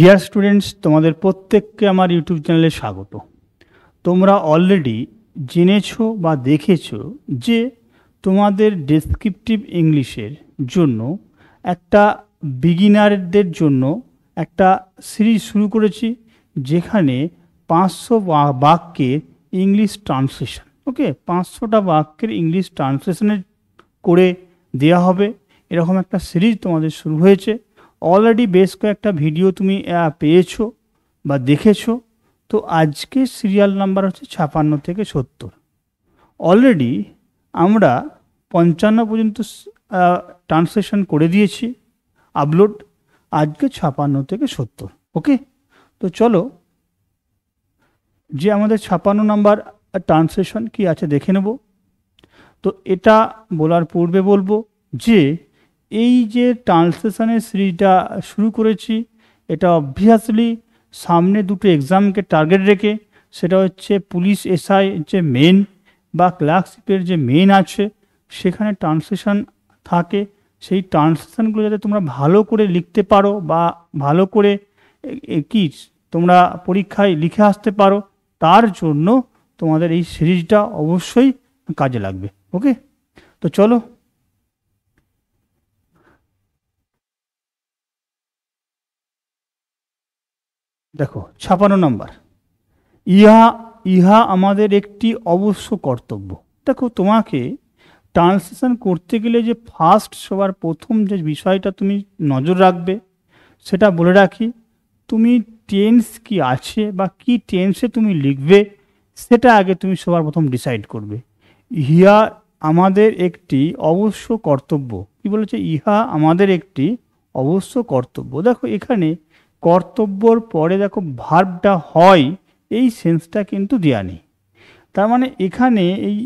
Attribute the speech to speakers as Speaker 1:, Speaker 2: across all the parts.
Speaker 1: Dear students, তোমাদের প্রত্যেককে আমার ইউটিউব চ্যানেলে স্বাগত। তোমরা অলরেডি জেনেছো বা দেখেছো যে তোমাদের ডেসক্রিপটিভ ইংলিশের জন্য একটা বিগিনারদের জন্য একটা সিরিজ শুরু করেছি, যেখানে 500 বাক্যের ইংলিশ ট্রান্সলেশন, ওকে, 500টা বাক্যের ইংলিশ ট্রান্সলেশনের করে দেওয়া হবে। এরকম একটা সিরিজ তোমাদের শুরু হয়েছে। অলরেডি বেশ কয়েকটা ভিডিও তুমি পেয়েছো বা দেখেছো। তো আজকে সিরিয়াল নাম্বার হচ্ছে 56 থেকে 70। অলরেডি আমরা 55 পর্যন্ত ট্রান্সলেশন করে দিয়েছি, আপলোড। আজকে 56 থেকে 70, ওকে। তো চলো, যে আমাদের 56 নাম্বার ট্রান্সলেশন কি আছে দেখে নেব। তো এটা বলার পূর্বে বলবো যে এই যে ট্রান্সলেশনের সিরিজটা শুরু করেছি, এটা অবভিয়াসলি সামনে দুটো এক্সামকে টার্গেট রেখে, সেটা হচ্ছে পুলিশ এসআই যে মেন বা ক্লার্কশিপের যে মেন আছে, সেখানে ট্রান্সলেশন থাকে। সেই ট্রান্সলেশনগুলো যাতে তোমরা ভালো করে লিখতে পারো বা ভালো করে কি তোমরা পরীক্ষায় লিখে আসতে পারো, তার জন্য তোমাদের এই সিরিজটা অবশ্যই কাজে লাগবে, ওকে। তো চলো, দেখো 56 নম্বর, ইহা আমাদের একটি অবশ্য কর্তব্য। দেখো, তোমাকে ট্রান্সলেশন করতে গেলে যে সবার প্রথম যে বিষয়টা তুমি নজর রাখবে, সেটা বলে রাখি, তুমি টেন্স কি আছে বা কি টেন্সে তুমি লিখবে, সেটা আগে তুমি সবার প্রথম ডিসাইড করবে। ইহা আমাদের একটি অবশ্য কর্তব্য। কি বলেছে? ইহা আমাদের একটি অবশ্য কর্তব্য। দেখো, এখানে কর্তব্যর পরে দেখো ভার্বটা হয়, এই সেন্সটা কিন্তু দেয়া নেই। তার মানে এখানে এই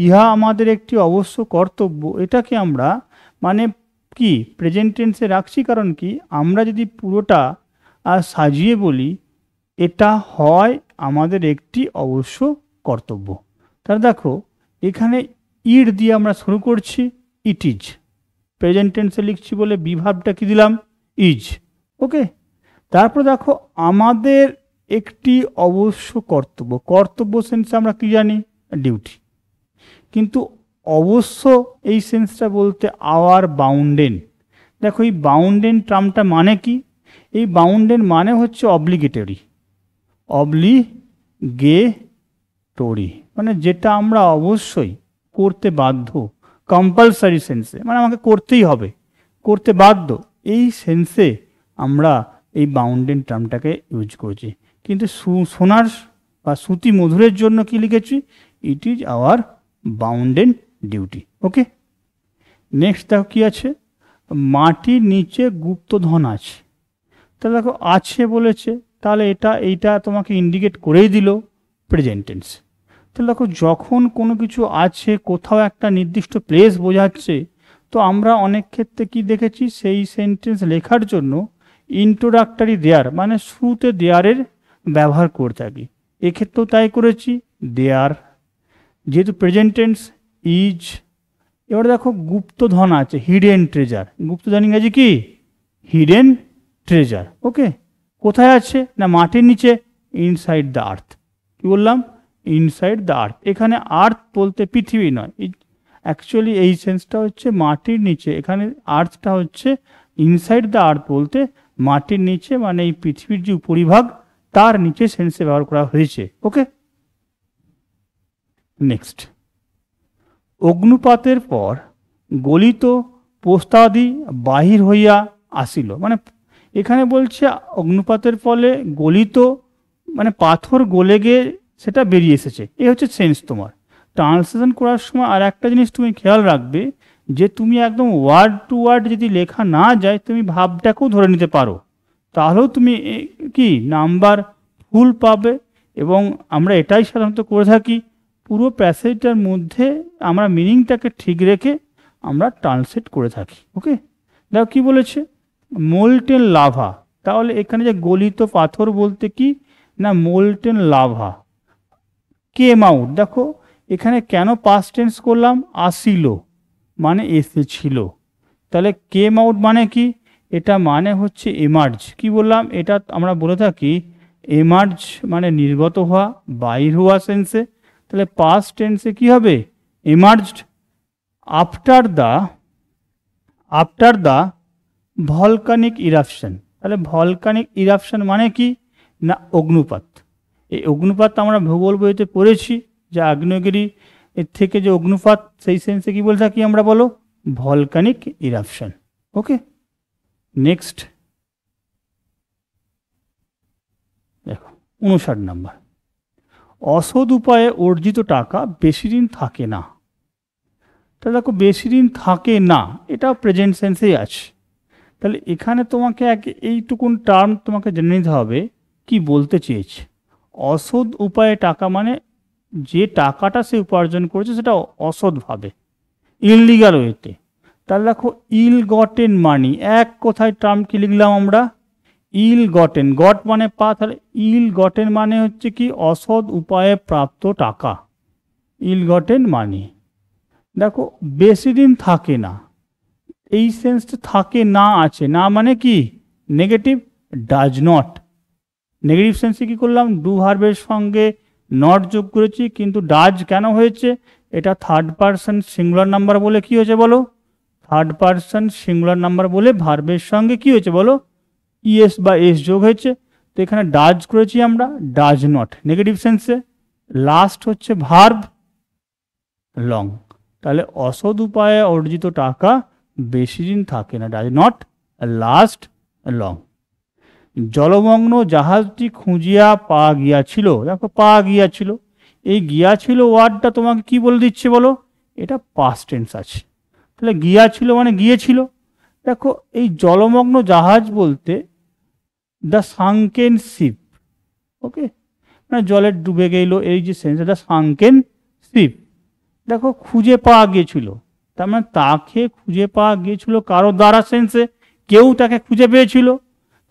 Speaker 1: ইহা আমাদের একটি অবশ্য কর্তব্য, এটাকে আমরা মানে কি প্রেজেন্ট টেন্সে রাখছি। কারণ কি, আমরা যদি পুরোটা সাজিয়ে বলি, এটা হয় আমাদের একটি অবশ্য কর্তব্য। তাহলে দেখো, এখানে ইড দিয়ে আমরা শুরু করছি, ইট ইজ। প্রেজেন্ট টেন্সে লিখছি বলে বিভাবটা কি দিলাম? ইজ, ওকে। তারপর দেখো, আমাদের একটি অবশ্য কর্তব্য। কর্তব্য সেন্সে আমরা কি জানি? ডিউটি। কিন্তু অবশ্য এই সেন্সটা বলতে আওয়ার বাউন্ডেন। দেখো, এই বাউন্ডেন টার্মটা মানে কি? এই বাউন্ডেন মানে হচ্ছে অব্লিগেটরি, অব্লিগেটরি মানে যেটা আমরা অবশ্যই করতে বাধ্য, কম্পালসারি সেন্সে, মানে আমাকে করতেই হবে, করতে বাধ্য, এই সেন্সে আমরা এই বাউন্ডেন টার্মটাকে ইউজ করছি। কিন্তু শোনার বা শ্রুতি মধুরের জন্য কি লিখেছি? It is our bounden duty, okay. Next দেখো কি আছে, মাটির নিচে গুপ্তধন আছে। তাহলে দেখো, আছে বলেছে, তাহলে এইটা তোমাকে ইন্ডিকেট করেই দিল প্রেজেন্ট টেন্স। তাহলে দেখো, যখন কোনো কিছু আছে, কোথাও একটা নির্দিষ্ট প্লেস বোঝাচ্ছে, তো আমরা অনেক ক্ষেত্রে কি দেখেছি, সেই সেন্টেন্স লেখার জন্য ইন্ট্রোডাক্টরি দেয়ার মানে শুরুতে দেয়ারের ব্যবহার করে থাকি। এক্ষেত্রেও তাই করেছি, দেয়ার, যেহেতু প্রেজেন্ট টেন্স ইজ। এবার দেখো, গুপ্তধন আছে, হিডেন ট্রেজার। গুপ্তধন ইংরেজি কি? হিডেন ট্রেজার, ওকে। কোথায় আছে? না মাটির নিচে, ইনসাইড দ্য আর্থ। কি বললাম? Inside the earth. এখানে আর্থ বলতে পৃথিবী নয়, অ্যাকচুয়ালি এই সেন্সটা হচ্ছে মাটির নিচে। এখানে আর্থটা হচ্ছে ইনসাইড দ্য আর্থ বলতে মাটির নিচে, মানে এই পৃথিবীর যে উপরিভাগ, তার নিচে সেন্সে ব্যবহার করা হয়েছে, ওকে। নেক্সট, অগ্নুপাতের পর গলিত পোস্তাদি বাহির হইয়া আসিল। মানে এখানে বলছে অগ্নুপাতের ফলে গলিত মানে পাথর গলে গিয়ে সেটা বেরিয়ে এসেছে, এই হচ্ছে সেন্স তোমার। ট্রান্সলেশন করার সময় আর একটা জিনিস তুমি খেয়াল রাখবে, যে তুমি একদম ওয়ার্ড টু ওয়ার্ড যদি লেখা না যায়, তুমি ভাবটাকেও ধরে নিতে পারো, তাহলেও তুমি কি নাম্বার ফুল পাবে। এবং আমরা এটাই সাধারণত করে থাকি, পুরো প্যাসেজটার মধ্যে আমরা মিনিংটাকে ঠিক রেখে আমরা ট্রান্সলেট করে থাকি, ওকে। দেখো কি বলেছে, মোল্টেন লাভা। তাহলে এখানে যে গলিত পাথর বলতে কি না, মোল্টেন লাভা কেম আউট। দেখো, এখানে কেন পাস্ট টেন্স করলাম? আসিল মানে এসেছিল। তাহলে কেম আউট মানে কি? এটা মানে হচ্ছে এমার্জ। কি বললাম? এটা আমরা বলে থাকি এমার্জ মানে নির্গত হওয়া, বাইর হওয়া সেন্সে। তাহলে পাস্ট টেন্সে কি হবে? Emerged after the volcanic eruption. তাহলে ভলকানিক ইরাপশন মানে কি না? অগ্নুপাত। এই অগ্নুপাত আমরা ভূগোল বইতে পড়েছি, যে আগ্নেয়গিরি এর থেকে যে অগ্নুপাত, সেই সেন্সে কি বলে থাকি আমরা? বলো ভলকানিক ইরাপশন। ওকে, নেক্সট দেখো 59 নাম্বার। অসৎ উপায়ে অর্জিত টাকা বেশি দিন থাকে না। তাহলে দেখো বেশি দিন থাকে না, এটা প্রেজেন্ট সেন্সেই আছে। তাহলে এখানে তোমাকে এইটুকুন টার্ম তোমাকে জেনে নিতে হবে কি বলতে চেয়েছে। অসৎ উপায়ে টাকা মানে যে টাকাটা সে উপার্জন করেছে সেটা অসৎভাবে, ইললিগাল ওয়েতে। তাহলে দেখো ইল গটেন মানি, এক কথায় টার্ম কি লিখলাম আমরা? ইল গটেন। গট মানে পা, তাহলে ইল গটেন মানে হচ্ছে কি? অসৎ উপায়ে প্রাপ্ত টাকা, ইল গটেন মানি। দেখো বেশি দিন থাকে না, এই সেন্সটা থাকে না আছে, না মানে কি? Negative, does not. নেগেটিভ সেন্সে কি করলাম? ডু ভার্বের সঙ্গে নট যোগ করেছি, কিন্তু ডাজ কেন হয়েছে? এটা থার্ড পারসন সিঙ্গুলার নাম্বার বলে কি হয়েছে বলো? থার্ড পারসন সিঙ্গুলার নাম্বার বলে ভার্বের সঙ্গে কি হয়েছে বলো? ইএস বা এস যোগ হয়েছে। তো এখানে ডাজ করেছি আমরা, ডাজ নট নেগেটিভ সেন্সে। লাস্ট হচ্ছে ভার্ব লং। তাহলে অসৎ উপায়ে অর্জিত টাকা বেশি দিন থাকে না, ডাজ নট লাস্ট লং। জলমগ্ন জাহাজটি খুঁজিয়া পাওয়া গিয়াছিল। দেখো পাওয়া গিয়াছিল, এই গিয়াছিল ওয়ার্ডটা তোমাকে কি বলে দিচ্ছে বলো? এটা পাস্ট টেন্স আছে। তাহলে গিয়াছিল মানে গিয়েছিল। দেখো এই জলমগ্ন জাহাজ বলতে দ্য সাঙ্কেন শিপ, ওকে, মানে জলে ডুবে গেল, এই যে সেন্স, দ্য সাঙ্কেন শিপ। দেখো খুঁজে পাওয়া গিয়েছিল, তার মানে তাকে খুঁজে পাওয়া গিয়েছিল কারো দ্বারা সেন্সে, কেউ তাকে খুঁজে পেয়েছিল।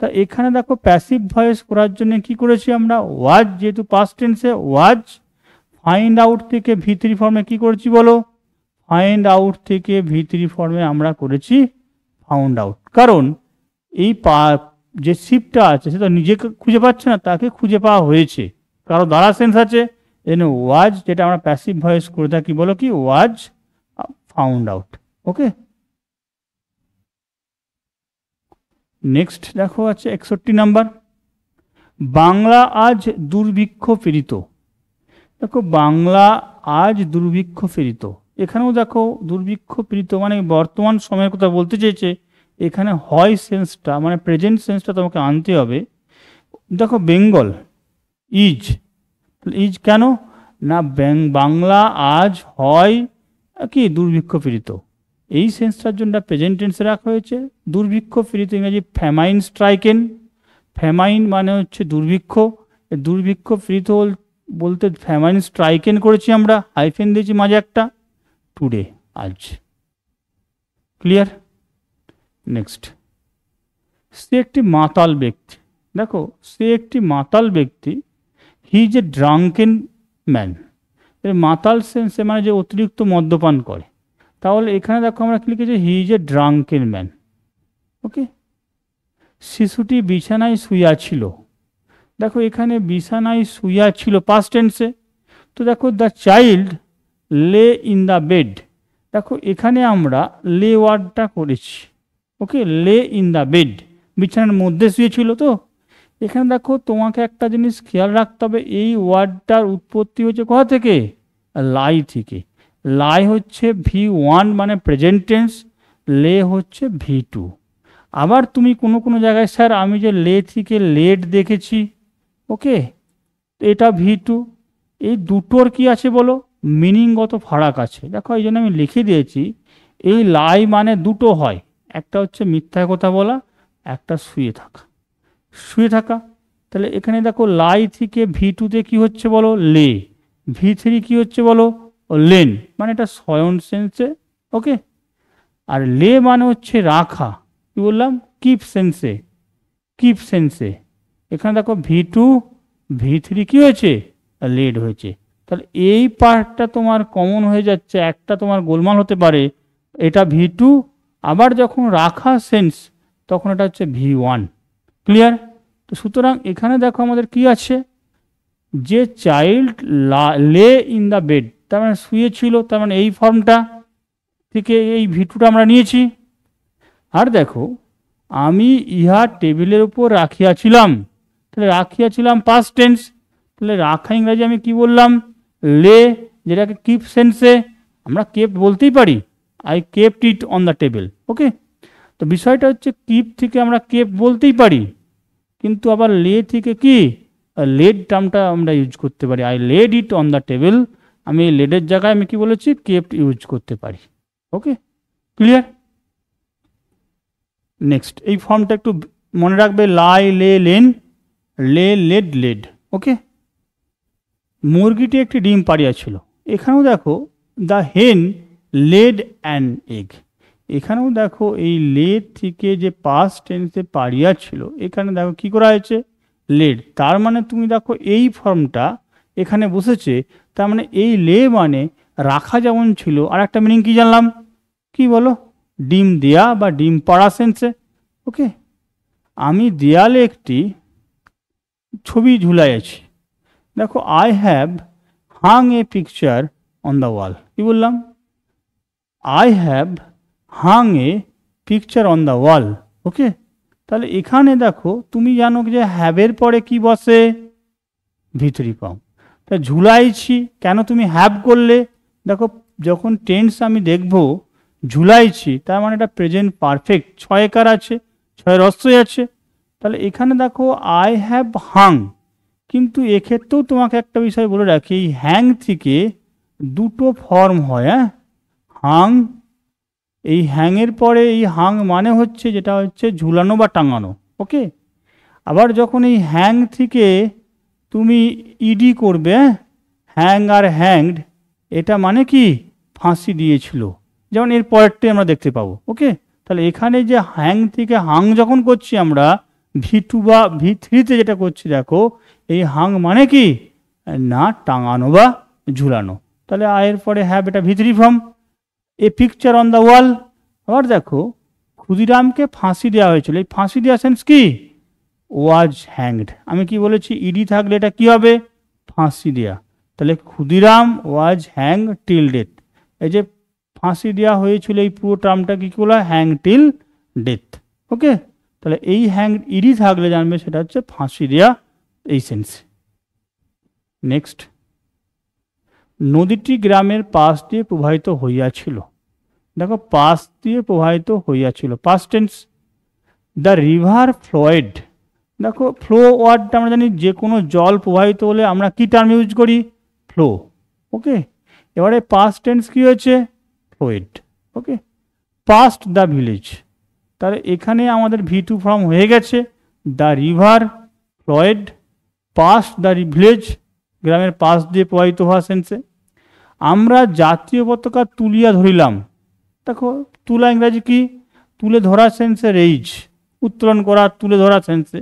Speaker 1: তা এখানে দেখো প্যাসিভ ভয়েস করার জন্য কি করেছি আমরা? ওয়াজ, যেহেতু পাস্ট টেন্সে ওয়াজ। ফাইন্ড আউট থেকে ভি3 ফর্মে কি করেছি বলো? ফাইন্ড আউট থেকে ভি3 ফর্মে আমরা করেছি ফাউন্ড আউট। কারণ এই যে শিপটা আছে সেটা নিজেকে খুঁজে পাচ্ছে না, তাকে খুঁজে পাওয়া হয়েছে, কারো দ্বারা সেন্স আছে। এজন্য ওয়াজ, যেটা আমরা প্যাসিভ ভয়েস করে থাকি, বলো কি? Was found out. Okay, next দেখো আছে 61 নাম্বার। বাংলা আজ দুর্ভিক্ষ পীড়িত। দেখো বাংলা আজ দুর্ভিক্ষ পীড়িত, এখানেও দেখো দুর্ভিক্ষ পীড়িত মানে বর্তমান সময়ের কথা বলতে চেয়েছে। এখানে হয় সেন্সটা মানে প্রেজেন্ট সেন্সটা তোমাকে আনতে হবে। দেখো বেঙ্গল ইজ, ইজ কেন না? বাংলা আজ হয় কি? দুর্ভিক্ষ পীড়িত। এই সেন্সটার জন্য প্রেজেন্ট টেন্সে রাখা হয়েছে। দুর্ভিক্ষ পীড়িত ইংরেজি ফ্যামাইন স্ট্রাইকেন। ফ্যামাইন মানে হচ্ছে দুর্ভিক্ষ, দুর্ভিক্ষ পীড়িত বলতে ফ্যামাইন স্ট্রাইকেন করেছি আমরা, হাইফেন দিয়েছি মাঝে একটা, টুডে আজ। ক্লিয়ার? নেক্সট, সে একটি মাতাল ব্যক্তি। দেখো সে একটি মাতাল ব্যক্তি, হি ইজ এ ড্রাঙ্কেন ম্যান। মাতাল সেন্সে মানে যে অতিরিক্ত মদ্যপান করে। তাহলে এখানে দেখো আমরা কি লিখেছি? He is a drunken man. Okay, শিশুটি বিছানায় শুইয়া ছিল। দেখো এখানে বিছানায় শুইয়া ছিল পাস্ট টেন্সে। তো দেখো দ্য চাইল্ড লে ইন দ্য বেড। দেখো এখানে আমরা লে ওয়ার্ডটা করেছি। ওকে, লে ইন দ্য বেড, বিছানার মধ্যে শুয়েছিল। তো এখানে দেখো তোমাকে একটা জিনিস খেয়াল রাখতে হবে, এই ওয়ার্ডটার উৎপত্তি হচ্ছে কোথা থেকে? লাই থেকে। লাই হচ্ছে V1 মানে প্রেজেন্ট টেন্স, লে হচ্ছে V2। আবার তুমি কোনো কোনো জায়গায়, স্যার আমি যে লে থেকে লেট দেখেছি, ওকে, এটা V2। এই দুটোর কি আছে বলো? মিনিংগত ফারাক আছে। দেখো এই জন্য আমি লিখে দিয়েছি, এই লাই মানে দুটো হয়, একটা হচ্ছে মিথ্যা কথা বলা, একটা শুয়ে থাকা। শুয়ে থাকা, তাহলে এখানে দেখো লাই থেকে V2তে কি হচ্ছে বলো? লে। V3 কি হচ্ছে বলো? লেন, মানে এটা স্বয়ন সেন্সে। ওকে, আর লে মানে হচ্ছে রাখা, কি বললাম? কিপ সেন্সে, কিপ সেন্সে। এখানে দেখো V2 V3 কি হয়েছে? লেড হয়েছে। তাহলে এই পার্টটা তোমার কমন হয়ে যাচ্ছে, একটা তোমার গোলমাল হতে পারে, এটা V2, আবার যখন রাখা সেন্স তখন এটা হচ্ছে V1। ক্লিয়ার? তো সুতরাং এখানে দেখো আমাদের কি আছে, যে চাইল্ড লে ইন দ্য বেড, তার মানে শুয়েছিল, তার মানে এই ফর্মটা থেকে এই V2টা আমরা নিয়েছি। আর দেখো আমি ইহা টেবিলের উপর রাখিয়াছিলাম, তাহলে রাখিয়াছিলাম পাস্ট টেন্স, তাহলে রাখা ইংরাজি আমি কি বললাম, লে, যেটাকে কিপ সেন্সে আমরা কেপ্ট বলতেই পারি, I kept it on the table. Okay, তো বিষয়টা হচ্ছে কিপ থেকে আমরা কেপ্ট বলতেই পারি, কিন্তু আবার লে থেকে কি লেড টার্মটা আমরা ইউজ করতে পারি, I led it on the table, আমি এই লেডের জায়গায় আমি কি বলেছি, কেপ্ট ইউজ করতে পারি। ওকে, ক্লিয়ার? নেক্সট এই ফর্মটা একটু মনে রাখবে, লাই, লে, লেন, লে, লেড, লেড। ওকে, মুরগিটি একটি ডিম পাড়িয়াছিল, এখানেও দেখো দ্য হেন লেড অ্যান এগ, এখানেও দেখো এই লেড থেকে যে পাস্ট টেন্সে পাড়িয়াছিল, এখানে দেখো কি করা হয়েছে, লেড, তার মানে তুমি দেখো এই ফর্মটা এখানে বসেছে, তার মানে এই লে মানে রাখা যেমন ছিল, আর একটা মিনিং কি জানলাম, কি বলো, ডিম দেয়া বা ডিম পাড়া সেন্সে। ওকে, আমি দেয়ালে একটি ছবি ঝুলাইয়াছি, দেখো I have hung a picture on the wall, কি বললাম, I have hung a picture on the wall. Okay, তাহলে এখানে দেখো তুমি জানো যে হ্যাভের পরে কি বসে, V3 ফর্ম, তা ঝুলাইছি, কেন তুমি হ্যাভ করলে, দেখো যখন টেন্স আমি দেখব ঝুলাইছি, তার মানে এটা প্রেজেন্ট পারফেক্ট, ছয়কার আছে, ছয় রস্যই আছে, তাহলে এখানে দেখো আই হ্যাভ হাং, কিন্তু এক্ষেত্রেও তোমাকে একটা বিষয় বলে রাখি, এই হ্যাং থেকে দুটো ফর্ম হয়। হ্যাঁ, হাং, এই হ্যাংয়ের পরে এই হাং মানে হচ্ছে যেটা হচ্ছে ঝুলানো বা টাঙানো। ওকে, আবার যখন এই হ্যাং থেকে তুমি ইডি করবে, হ্যাং আর হ্যাংড, এটা মানে কি ফাঁসি দিয়েছিল, যেমন এর পরেরটাই আমরা দেখতে পাবো। ওকে, তাহলে এখানে যে হ্যাং থেকে হাং যখন করছি আমরা V2 বা V3-তে যেটা করছি, দেখো এই হাং মানে কি না টাঙানো বা ঝুলানো, তাহলে আয়ের পরে হ্যাভ, এটা V3 form. A picture on the wall, আবার দেখো ক্ষুদিরামকে ফাঁসি দেওয়া হয়েছিল, এই ফাঁসি দেওয়া সেন্স কি, ওয়াজ হ্যাংড, আমি কি বলেছি ইডি থাকলে এটা কি হবে, ফাঁসি দেয়া, তাহলে ক্ষুদিরাম ওয়াজ হ্যাং টিল ডেথ, এই যে ফাঁসি দেওয়া হয়েছিল এই পুরো টার্মটা কি বলা, হ্যাং টিল ডেথ। ওকে, তাহলে এই হ্যাং ইডি থাকলে জানবে সেটা হচ্ছে ফাঁসি দেওয়া, এই সেন্স। নেক্সট, নদীটি গ্রামের পাশ দিয়ে প্রবাহিত হইয়াছিল, দেখো পাশ দিয়ে প্রবাহিত হইয়াছিল, past tense. The river Floyd, দেখো ফ্লো ওয়ার্ডটা আমরা জানি যে কোনো জল প্রবাহিত হলে আমরা কি টার্ম ইউজ করি, ফ্লো। ওকে, এবারে পাস্ট টেন্স কি হয়েছে, Floyd. Okay, past the village, তাহলে এখানে আমাদের V2 ফর্ম হয়ে গেছে, the river Floyd past the village, গ্রামের পাশ দিয়ে প্রবাহিত হওয়া সেন্সে। আমরা জাতীয় পতাকা তুলিয়া ধরিলাম, দেখো তুলা ইংরাজি কি, তুলে ধরা সেন্সে রেইজ, উত্তোলন করা, তুলে ধরা সেন্সে,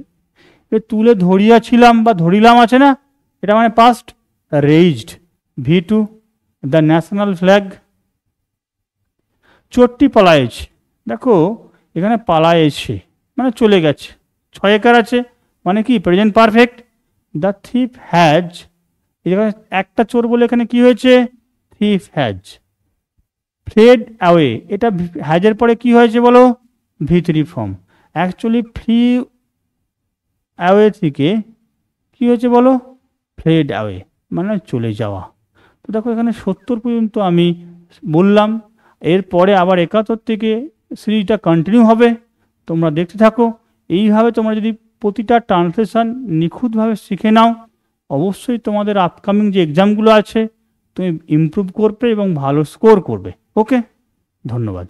Speaker 1: তুলে ধরিয়াছিলাম বা ধরিলাম আছে না, এটা মানে past, raised, V2। The national flag, চোরটি পালায়েছে, দেখো এখানে পালায়েছে মানে চলে গেছে, ছয়কার আছে, মানে কি present perfect. The thief has, এখানে একটা চোর বলে এখানে কি হয়েছে, থিফ হ্যাজ। ফ্লেড অ্যাওয়ে, এটা হ্যাজের পরে কি হয়েছে বলো, V3 form, actually flea away থেকে কি হয়েছে বলো, ফ্লেড অ্যাওয়ে মানে চলে যাওয়া। তো দেখো এখানে 70 পর্যন্ত আমি বললাম, এরপরে আবার 71 থেকে সিরিজটা কন্টিনিউ হবে, তোমরা দেখতে থাকো। এইভাবে তোমরা যদি প্রতিটা ট্রান্সলেশন নিখুঁতভাবে শিখে নাও, অবশ্যই তোমাদের আপকামিং যে এক্সামগুলো আছে তুমি ইমপ্রুভ করবে এবং ভালো স্কোর করবে। ওকে, ধন্যবাদ।